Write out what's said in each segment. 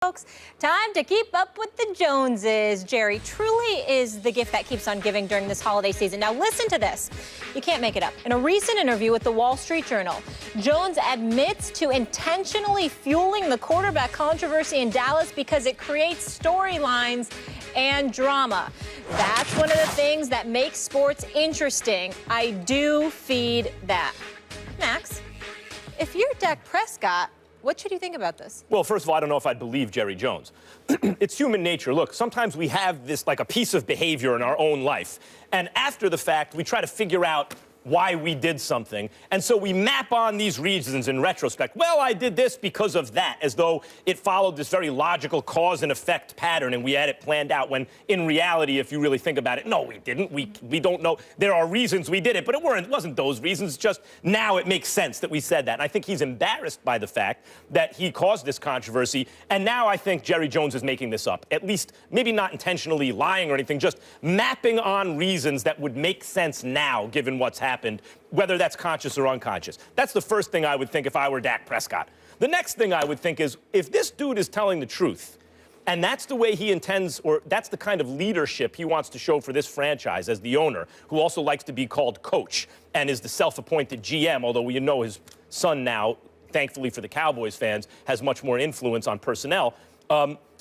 Folks, time to keep up with the Joneses. Jerry, truly is the gift that keeps on giving during this holiday season. Now listen to this. You can't make it up. In a recent interview with the Wall Street Journal, Jones admits to intentionally fueling the quarterback controversy in Dallas because it creates storylines and drama. That's one of the things that makes sports interesting. I do feed that. Max, if you're Dak Prescott, what should you think about this? Well, first of all, I don't know if I'd believe Jerry Jones. It's human nature. Look, sometimes we have this, like a piece of behavior in our own life. And after the fact, we try to figure out why we did something. And so we map on these reasons in retrospect. Well, I did this because of that, as though it followed this very logical cause and effect pattern and we had it planned out, when in reality, if you really think about it, no, we didn't. We don't know. There are reasons we did it, but it wasn't those reasons. Just now it makes sense that we said that. And I think he's embarrassed by the fact that he caused this controversy. And now I think Jerry Jones is making this up. At least maybe not intentionally lying or anything, just mapping on reasons that would make sense now, given what's happened, whether that's conscious or unconscious. That's the first thing I would think if I were Dak Prescott. The next thing I would think is, if this dude is telling the truth, and that's the way he intends, or that's the kind of leadership he wants to show for this franchise as the owner, who also likes to be called coach and is the self-appointed GM, although we know his son now, thankfully for the Cowboys fans, has much more influence on personnel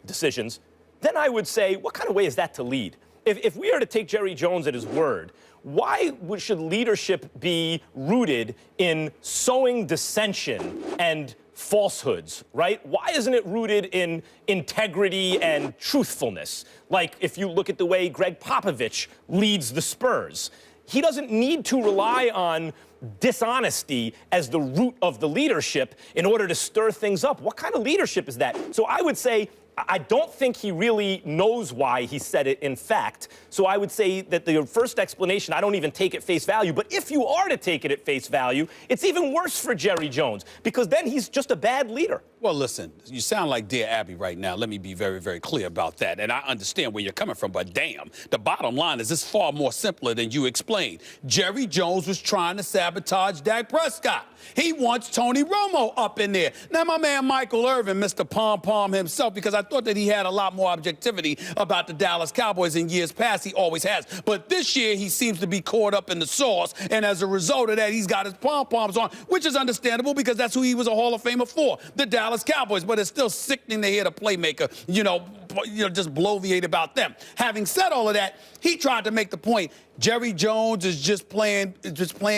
decisions, then I would say, what kind of way is that to lead? If we are to take Jerry Jones at his word, why should leadership be rooted in sowing dissension and falsehoods, right? Why isn't it rooted in integrity and truthfulness? Like if you look at the way Greg Popovich leads the Spurs, he doesn't need to rely on dishonesty as the root of the leadership in order to stir things up. What kind of leadership is that? So I would say, I don't think he really knows why he said it, in fact. So I would say that the first explanation, I don't even take at face value. But if you are to take it at face value, it's even worse for Jerry Jones, because then he's just a bad leader. Well, listen, you sound like Dear Abby right now. Let me be very, very clear about that. And I understand where you're coming from, but damn, the bottom line is it's far more simpler than you explained. Jerry Jones was trying to sabotage Dak Prescott. He wants Tony Romo up in there. Now, my man Michael Irvin, Mr. Pom Pom himself, because I thought that he had a lot more objectivity about the Dallas Cowboys in years past. He always has. But this year, he seems to be caught up in the sauce. And as a result of that, he's got his pom-poms on, which is understandable because that's who he was a Hall of Famer for, the Dallas Cowboys. But it's still sickening to hear the playmaker, just bloviate about them. Having said all of that, he tried to make the point Jerry Jones is just playing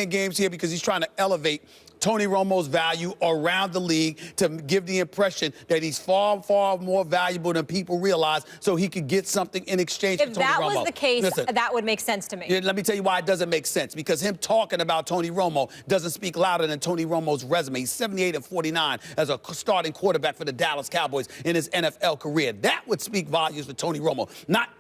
games here because he's trying to elevate Tony Romo's value around the league to give the impression that he's far, far more valuable than people realize, so he could get something in exchange for Tony Romo. If that was the case, listen, that would make sense to me. Yeah, let me tell you why it doesn't make sense. Because him talking about Tony Romo doesn't speak louder than Tony Romo's resume. He's 78-49 as a starting quarterback for the Dallas Cowboys in his NFL career. That would speak volumes for Tony Romo, not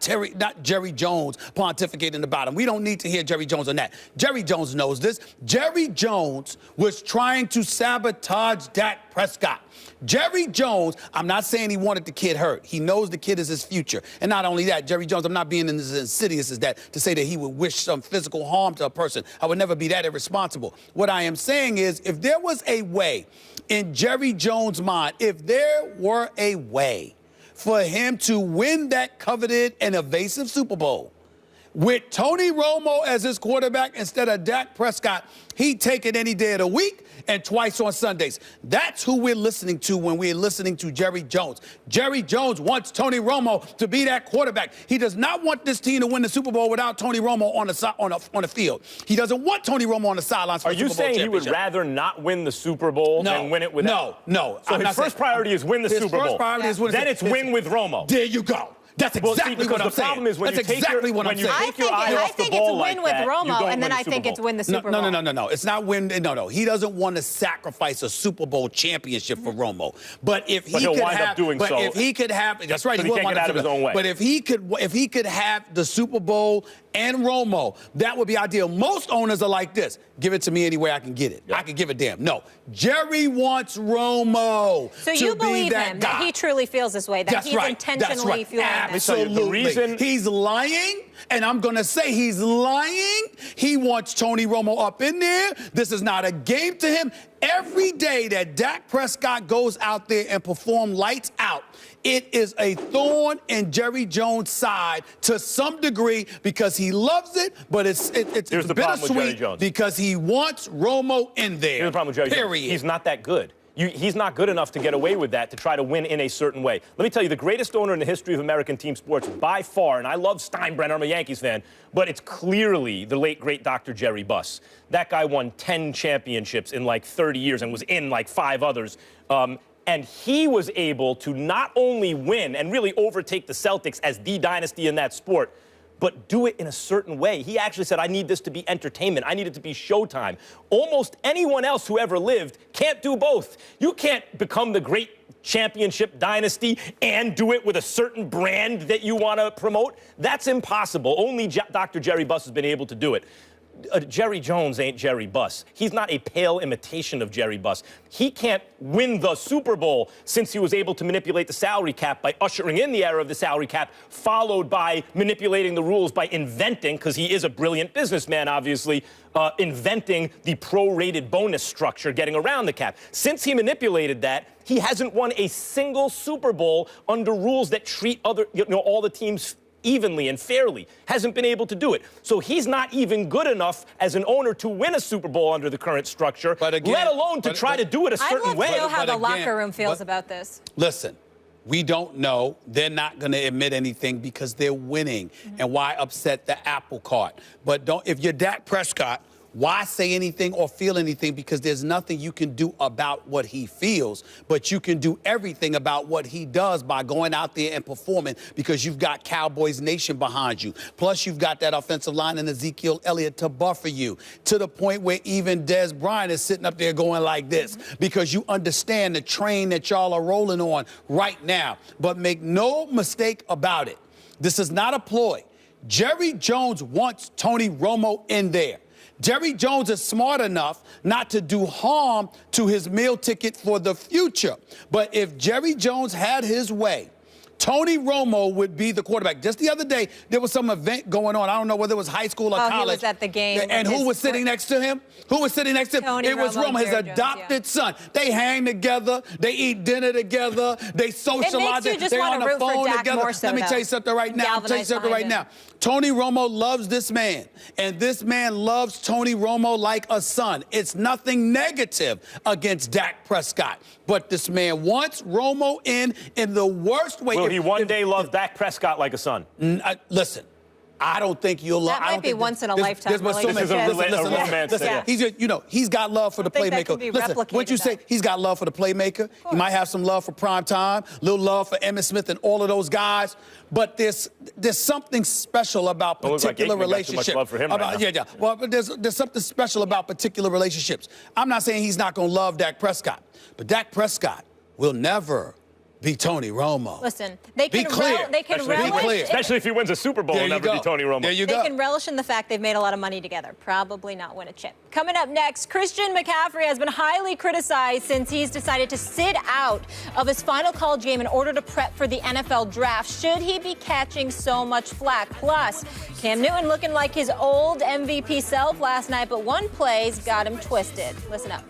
Jerry Jones pontificating about him. We don't need to hear Jerry Jones on that. Jerry Jones knows this. Jerry Jones was trying to sabotage Dak Prescott. Jerry Jones, I'm not saying he wanted the kid hurt. He knows the kid is his future. And not only that, Jerry Jones, I'm not being as insidious as that to say that he would wish some physical harm to a person. I would never be that irresponsible. What I am saying is, if there was a way in Jerry Jones' mind, if there were a way for him to win that coveted and evasive Super Bowl with Tony Romo as his quarterback instead of Dak Prescott, he'd take it any day of the week and twice on Sundays. That's who we're listening to when we're listening to Jerry Jones. Jerry Jones wants Tony Romo to be that quarterback. He does not want this team to win the Super Bowl without Tony Romo on the field. He doesn't want Tony Romo on the sidelines for the Super Bowl championship. Are you saying he would rather not win the Super Bowl than win it without? No. So his first priority is win the Super Bowl. His first priority is win. Then it's win with Romo. There you go. That's exactly what I'm saying. The problem is when you take your eye off the ball like that, you don't win with Romo, and then I think it's win the Super Bowl. No. It's not win. No. He doesn't want to sacrifice a Super Bowl championship for Romo. But if he could have, if he could have, that's right. He can't get out of his own way. But if he could have the Super Bowl and Romo, that would be ideal. Most owners are like this: give it to me any way I can get it. I can give a damn. No, Jerry wants Romo. So you believe him that he truly feels this way, that he's intentionally fueling that. Absolutely. He's lying, and I'm going to say he's lying. He wants Tony Romo up in there. This is not a game to him. Every day that Dak Prescott goes out there and performs lights out It is a thorn in Jerry Jones' side to some degree because he loves it, but it's bittersweet because he wants Romo in there. Here's the problem with Jerry Jones. He's not that good. He's not good enough to get away with that, to try to win in a certain way. Let me tell you, the greatest owner in the history of American team sports by far, and I love Steinbrenner, I'm a Yankees fan, but it's clearly the late, great Dr. Jerry Buss. That guy won 10 championships in like 30 years and was in like 5 others. And he was able to not only win and really overtake the Celtics as the dynasty in that sport, but do it in a certain way. He actually said, I need this to be entertainment. I need it to be showtime. Almost anyone else who ever lived can't do both. You can't become the great championship dynasty and do it with a certain brand that you want to promote. That's impossible. Only Dr. Jerry Buss has been able to do it. Jerry Jones ain't Jerry Buss. He's not a pale imitation of Jerry Buss. He can't win the Super Bowl since he was able to manipulate the salary cap by ushering in the era of the salary cap, followed by manipulating the rules by inventing, because he is a brilliant businessman, obviously, inventing the prorated bonus structure, getting around the cap. Since he manipulated that, he hasn't won a single Super Bowl under rules that treat all the teams evenly and fairly. Hasn't been able to do it. So he's not even good enough as an owner to win a Super Bowl under the current structure, let alone to try to do it a certain way. I'd love to know how the locker room feels about this. Listen, we don't know. They're not going to admit anything because they're winning. And why upset the apple cart? But if you're Dak Prescott, why say anything or feel anything? Because there's nothing you can do about what he feels, but you can do everything about what he does by going out there and performing because you've got Cowboys Nation behind you. Plus, you've got that offensive line and Ezekiel Elliott to buffer you to the point where even Des Bryant is sitting up there going like this because you understand the train that y'all are rolling on right now. But make no mistake about it. This is not a ploy. Jerry Jones wants Tony Romo in there. Jerry Jones is smart enough not to do harm to his meal ticket for the future. But if Jerry Jones had his way, Tony Romo would be the quarterback. Just the other day, there was some event going on. I don't know whether it was high school or college. He was at the game. And who was sitting next to him? Who was sitting next to him? Tony it was Romo, his adopted son. They hang together. They eat dinner together. They socialize. They're on the phone together. Let me tell you something right now. Tony Romo loves this man, and this man loves Tony Romo like a son. It's nothing negative against Dak Prescott, but this man wants Romo in the worst way. Will he one day love Dak Prescott like a son? Listen, I don't think you'll love. That might be once in a lifetime relationship. This is a romance. Listen, he's got love for the playmaker. Listen, what you say? He's got love for the playmaker. He might have some love for prime time, little love for Emmitt Smith and all of those guys. But there's something special about particular relationships. Well, but there's something special about particular relationships. I'm not saying he's not going to love Dak Prescott, but Dak Prescott will never be Tony Romo. Listen, they can relish, especially if he wins a Super Bowl, and never be Tony Romo. There you go. They can relish in the fact they've made a lot of money together. Probably not win a chip. Coming up next, Christian McCaffrey has been highly criticized since he's decided to sit out of his final college game in order to prep for the NFL draft. Should he be catching so much flack? Plus, Cam Newton looking like his old MVP self last night, but one play's got him twisted. Listen up.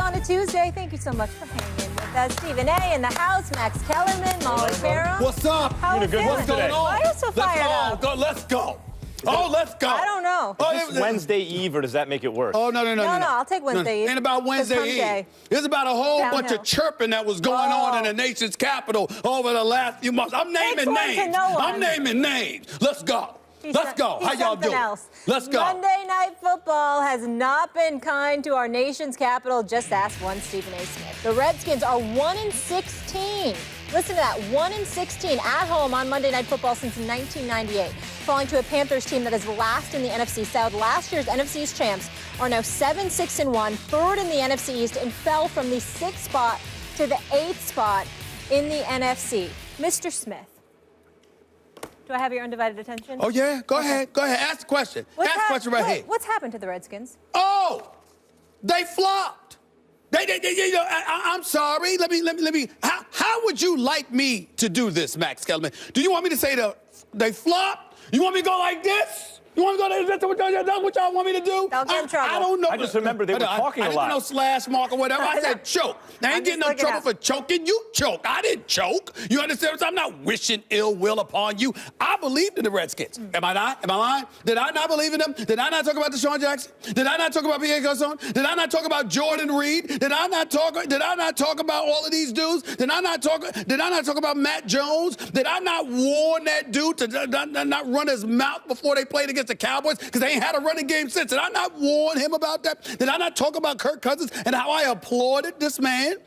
On a Tuesday, thank you so much for hanging with us. Stephen A. in the house, Max Kellerman, Molly Farrow. What's up? How are you doing? What's going on? Why are you so fired up? Let's go. Oh, let's go. I don't know. Is this Wednesday Eve, or does that make it worse? Oh, no. I'll take Wednesday Eve. Ain't about Wednesday Eve. It's about a whole bunch of chirping that was going on in the nation's capital over the last few months. I'm naming names. I'm naming names. Let's go. Let's go. How y'all doing? Let's go. Monday Night Football has not been kind to our nation's capital. Just ask one Stephen A. Smith. The Redskins are 1-16. Listen to that, 1-16 at home on Monday Night Football since 1998, falling to a Panthers team that is last in the NFC South. Last year's NFC East champs are now 7-6-1, third in the NFC East, and fell from the 6th spot to the 8th spot in the NFC. Mr. Smith. Do I have your undivided attention? Oh, yeah? Go ahead. Ask the question. Ask the question right here. What's happened to the Redskins? Oh, they flopped. I'm sorry. Let me. How would you like me to do this, Max Kellerman? Do you want me to say they flopped, You want me to go like this? You want to go like this? That's what y'all want me to do? Don't get in trouble. I don't know. I just remember they were talking a lot. I didn't know slash mark or whatever. I said choke. I ain't getting no trouble for choking. You choked. I didn't choke. You understand? I'm not wishing ill will upon you. I believed in the Redskins. Am I not? Am I lying? Did I not believe in them? Did I not talk about Deshaun Jackson? Did I not talk about Pierre Garçon? Did I not talk about Jordan Reed? Did I not talk about all of these dudes? Did I not talk about Matt Jones? Did I not warn that dude to not run his mouth before they played against the Cowboys? Because they ain't had a running game since. Did I not warn him about that? Did I not talk about Kirk Cousins and how I applauded this man,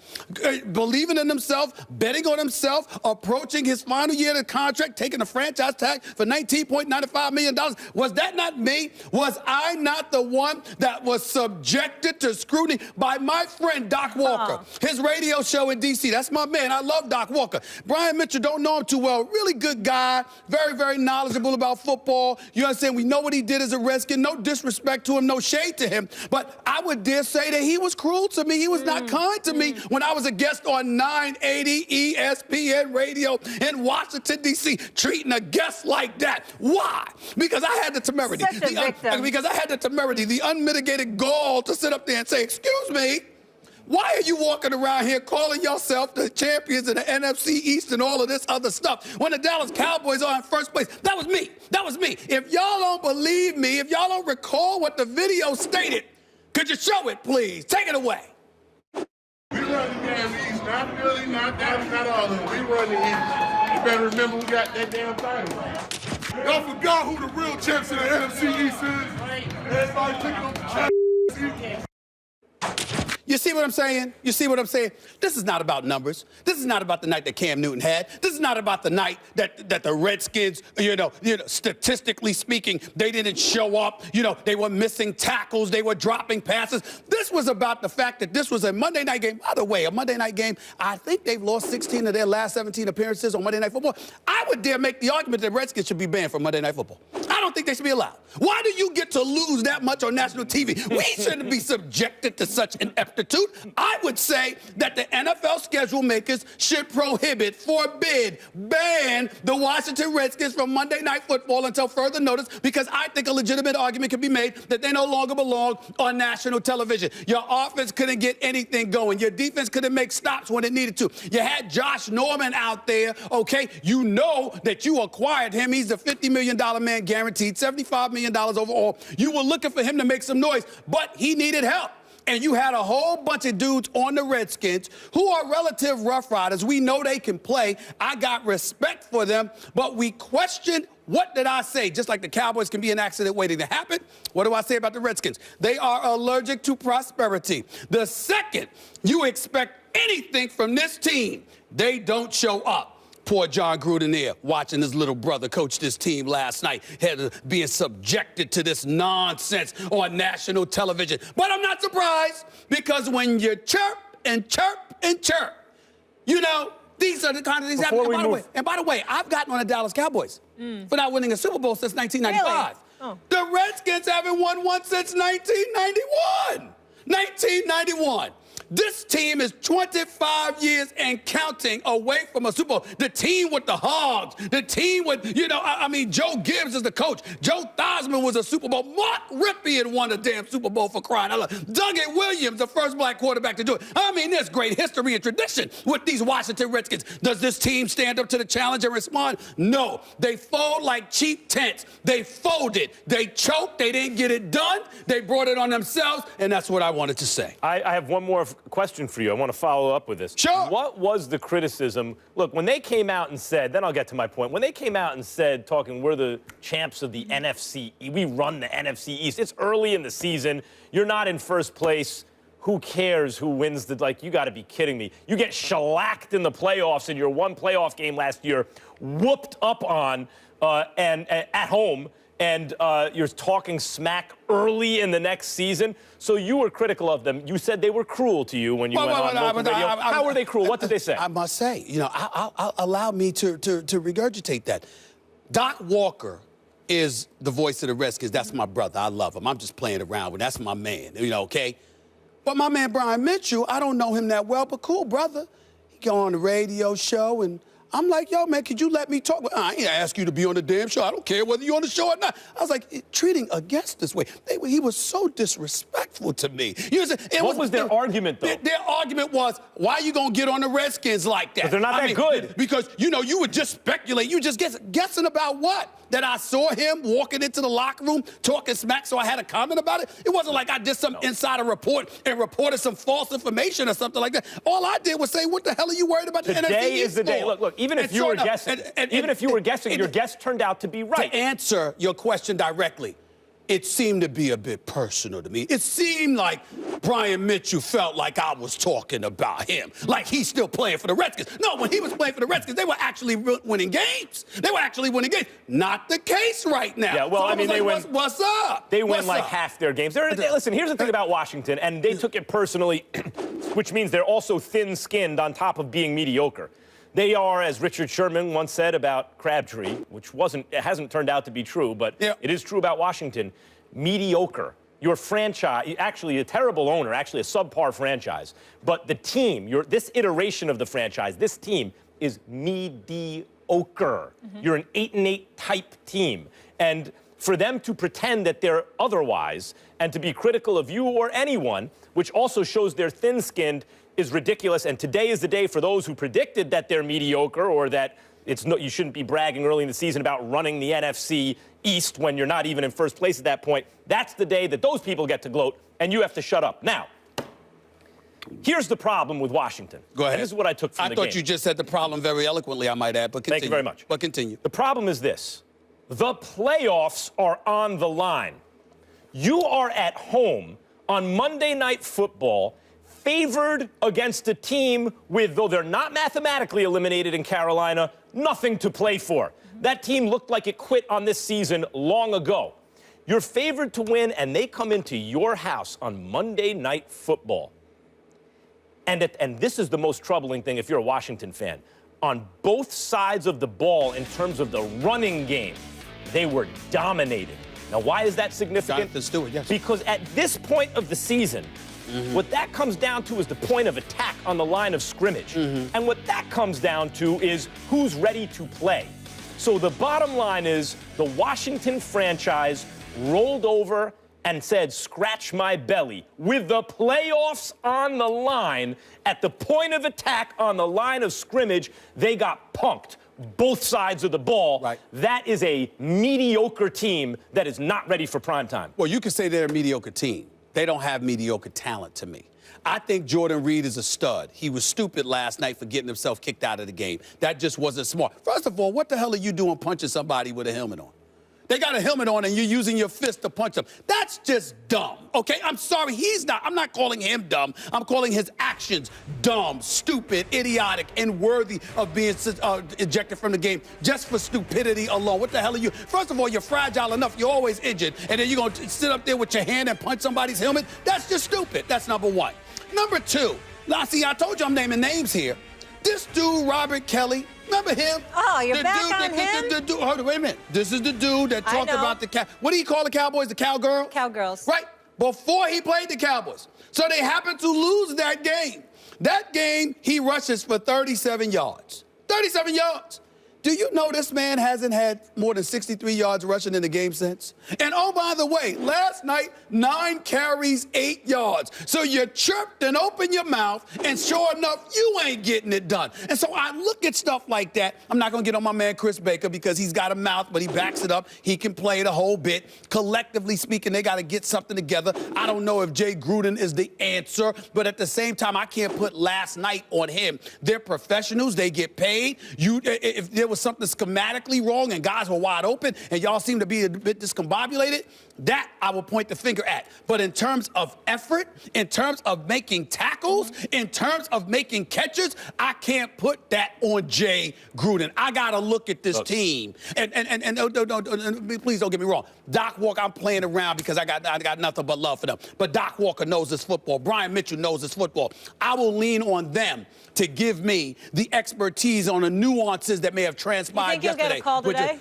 believing in himself, betting on himself, approaching his final year of the contract, taking a franchise tag for $19.95 million? Was that not me? Was I not the one that was subjected to scrutiny by my friend Doc Walker, his radio show in D.C.? That's my man. I love Doc Walker. Brian Mitchell, don't know him too well. Really good guy, very, very knowledgeable about football. You understand? We know what he did as a Redskin. No disrespect to him, no shade to him. But I would dare say that he was cruel to me. He was not kind to me when I was a guest on 980 ESPN radio in Washington, D.C., treating a guest like that. Why? Because I had the temerity. Because I had the temerity, the unmitigated gall to sit up there and say, excuse me, why are you walking around here calling yourself the champions of the NFC East and all of this other stuff when the Dallas Cowboys are in first place? That was me. That was me. If y'all don't believe me, if y'all don't recall what the video stated, could you show it, please? Take it away. We run the damn East. Not really, not that, not all of them. We run the East. You better remember who got that damn title. Y'all forgot who the real champs in the NFC East is. Everybody picking up the champs. You see what I'm saying? You see what I'm saying? This is not about numbers. This is not about the night that Cam Newton had. This is not about the night that the Redskins, statistically speaking, they didn't show up. They were missing tackles. They were dropping passes. This was about the fact that this was a Monday night game. By the way, a Monday night game, I think they've lost 16 of their last 17 appearances on Monday Night Football. I would dare make the argument that Redskins should be banned from Monday Night Football. I don't think they should be allowed. Why do you get to lose that much on national TV? We shouldn't be subjected to such an aptitude. I would say that the NFL schedule makers should prohibit, forbid, ban the Washington Redskins from Monday Night Football until further notice, because I think a legitimate argument can be made that they no longer belong on national television. Your offense couldn't get anything going. Your defense couldn't make stops when it needed to. You had Josh Norman out there, okay? You know that you acquired him. He's a $50 million man guaranteed, $75 million overall. You were looking for him to make some noise, but he needed help. And you had a whole bunch of dudes on the Redskins who are relative rough riders. We know they can play. I got respect for them, but we questioned, what did I say? Just like the Cowboys can be an accident waiting to happen, what do I say about the Redskins? They are allergic to prosperity. The second you expect anything from this team, they don't show up. Poor John Gruden there, watching his little brother coach this team last night, being subjected to this nonsense on national television. But I'm not surprised, because when you chirp and chirp and chirp, these are the kind of things happening. And by the way, I've gotten on the Dallas Cowboys for not winning a Super Bowl since 1995. Really? The Redskins haven't won one since 1991. 1991. This team is 25 years and counting away from a Super Bowl. The team with the Hogs, the team with, Joe Gibbs is the coach. Joe Theismann was a Super Bowl. Mark Ripien won a damn Super Bowl, for crying out loud. Dougie Williams, the first black quarterback to do it. There's great history and tradition with these Washington Redskins. Does this team stand up to the challenge and respond? No. They fold like cheap tents. They folded. They choked. They didn't get it done. They brought it on themselves, and that's what I wanted to say. I have one more question for you. I want to follow up with this. Sure. What was the criticism? Look, when they came out and said, then I'll get to my point. When they came out and said, we're the champs of the NFC, we run the NFC East. It's early in the season. You're not in first place. Who cares who wins you got to be kidding me. You get shellacked in the playoffs in your one playoff game last year, whooped up on and at home, and you're talking smack early in the next season. So you were critical of them. You said they were cruel to you when you went on local radio. How were they cruel? What did they say? I must say, I'll allow me to regurgitate that. Doc Walker is the voice of the Redskins. That's my brother. I love him. I'm just playing around with him. That's my man, okay? But my man Brian Mitchell, I don't know him that well, but cool brother. He go on the radio show, and I'm like, yo, man, could you let me talk? I ain't ask you to be on the damn show. I don't care whether you're on the show or not. I was like, treating a guest this way. He was so disrespectful to me. What was their argument, though? Their argument was, why are you going to get on the Redskins like that? But they're not that good. Because, you would just speculate. You just guessing about what? That I saw him walking into the locker room talking smack, so I had a comment about it? It wasn't like I did some insider report and reported some false information or something like that. All I did was say, what the hell are you worried about the NFC? Today is the day. Look, even if you were guessing, your guess turned out to be right. To answer your question directly, it seemed to be a bit personal to me. It seemed like Brian Mitchell felt like I was talking about him, like he's still playing for the Redskins. No, when he was playing for the Redskins, they were actually winning games. They were actually winning games. Not the case right now. Yeah, well, so I mean, like, they win. What's up? They win like half their games. Listen, here's the thing about Washington, and they took it personally, which means they're also thin-skinned on top of being mediocre. They are, as Richard Sherman once said about Crabtree, which hasn't turned out to be true, but it is true about Washington, mediocre. Your franchise, actually a terrible owner, actually a subpar franchise, but the team, this iteration of the franchise, this team is mediocre. You're an 8-8 type team. And for them to pretend that they're otherwise and to be critical of you or anyone, which also shows they're thin-skinned, is ridiculous. And today is the day for those who predicted that they're mediocre or that you shouldn't be bragging early in the season about running the NFC East when you're not even in first place at that point. That's the day that those people get to gloat, and you have to shut up. Now, here's the problem with Washington. Go ahead. And this is what I took from the game. I thought you just said the problem very eloquently, I might add, but continue. Thank you very much. But continue. The problem is this. The playoffs are on the line. You are at home on Monday Night Football, favored against a team with, though they're not mathematically eliminated in Carolina, nothing to play for. That team looked like it quit on this season long ago. You're favored to win, and they come into your house on Monday Night Football. And this is the most troubling thing if you're a Washington fan. On both sides of the ball, in terms of the running game, they were dominated. Now, why is that significant? Jonathan Stewart, yes. Because at this point of the season, what that comes down to is the point of attack on the line of scrimmage. And what that comes down to is who's ready to play. So the bottom line is the Washington franchise rolled over and said, scratch my belly. With the playoffs on the line, at the point of attack on the line of scrimmage, they got punked. Both sides of the ball. Right. That is a mediocre team that is not ready for prime time. Well, you could say they're a mediocre team. They don't have mediocre talent to me. I think Jordan Reed is a stud. He was stupid last night for getting himself kicked out of the game. That just wasn't smart. First of all, what the hell are you doing punching somebody with a helmet on? They got a helmet on and you're using your fist to punch them. That's just dumb, okay? I'm sorry, I'm not calling him dumb. I'm calling his actions dumb, stupid, idiotic, and worthy of being ejected from the game just for stupidity alone. What the hell are you? First of all, you're fragile enough. You're always injured. And then you're going to sit up there with your hand and punch somebody's helmet? That's just stupid. That's number one. Number two, now see, I told you I'm naming names here. This dude, Robert Kelly, remember him? Oh, you're back on him? Hold on, wait a minute. This is the dude that talked about what do you call the Cowboys? The Cowgirl? Cowgirls. Right, before he played the Cowboys. So they happened to lose that game. That game, he rushes for 37 yards. 37 yards. Do you know this man hasn't had more than 63 yards rushing in the game since? And oh, by the way, last night, 9 carries, 8 yards. So you chirped and opened your mouth, and sure enough, you ain't getting it done. And so I look at stuff like that. I'm not going to get on my man Chris Baker because he's got a mouth, but he backs it up. He can play the whole bit. Collectively speaking, they got to get something together. I don't know if Jay Gruden is the answer, but at the same time, I can't put last night on him. They're professionals. They get paid. If there was something schematically wrong and guys were wide open and y'all seem to be a bit discombobulated, that I will point the finger at. But in terms of effort, in terms of making tackles, in terms of making catches, I can't put that on Jay Gruden. I got to look at this team. And please don't get me wrong. Doc Walker, I'm playing around because I got nothing but love for them. But Doc Walker knows this football. Brian Mitchell knows this football. I will lean on them to give me the expertise on the nuances that may have transpired you think yesterday. You'll get a call today?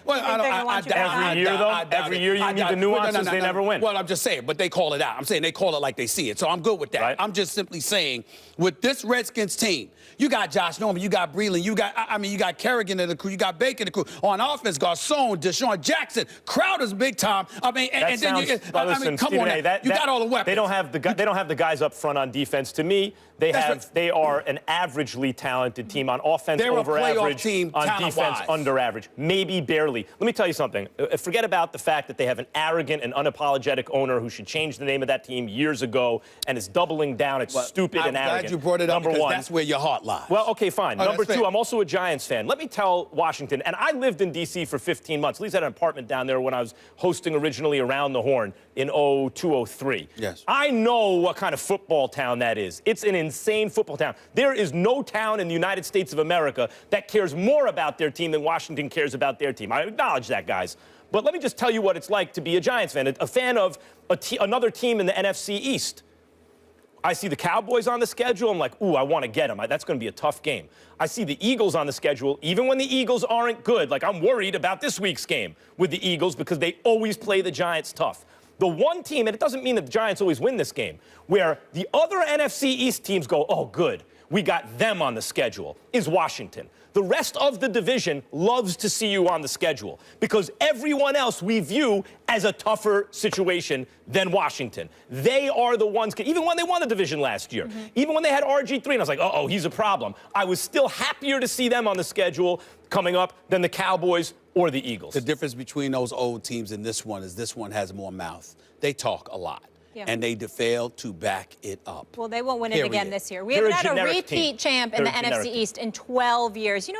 Every year, though? Every year you need the nuances, they never win. Well, I'm just saying, but they call it out. I'm saying they call it like they see it, so I'm good with that. Right. I'm just simply saying, with this Redskins team, you got Josh Norman, you got Breland, you got Kerrigan in the crew, you got Baker in the crew. On offense, Garcon, Deshaun Jackson, Crowder's big time. Come on, you got all the weapons. They don't have the guys up front on defense. To me, they are an averagely talented team on offense, over average, team, on defense, under average, maybe barely. Let me tell you something. Forget about the fact that they have an arrogant and unapologetic owner who should change the name of that team years ago and is doubling down. It's stupid and arrogant. I'm glad you brought it up because that's where your heart lies. Well, okay, fine. Number two, I'm also a Giants fan. Let me tell Washington, and I lived in D.C. for 15 months. At least I had an apartment down there when I was hosting originally Around the Horn in 0203. Yes. I know what kind of football town that is. It's an insane football town. There is no town in the United States of America that cares more about their team than Washington cares about their team. I acknowledge that, guys. But let me just tell you what it's like to be a Giants fan, a fan of another team in the NFC East. I see the Cowboys on the schedule. I'm like, ooh, I want to get them. That's going to be a tough game. I see the Eagles on the schedule, even when the Eagles aren't good. Like, I'm worried about this week's game with the Eagles because they always play the Giants tough. The one team, and it doesn't mean that the Giants always win this game, where the other NFC East teams go, oh, good, we got them on the schedule, is Washington. The rest of the division loves to see you on the schedule because everyone else we view as a tougher situation than Washington. They are the ones, even when they won the division last year, even when they had RG3, and I was like, uh-oh, he's a problem. I was still happier to see them on the schedule coming up than the Cowboys or the Eagles. The difference between those old teams and this one is this one has more mouth. They talk a lot. Yeah. And they fail to back it up. Well, they won't win it again this year. We haven't had a repeat champ in the NFC East in 12 years. You know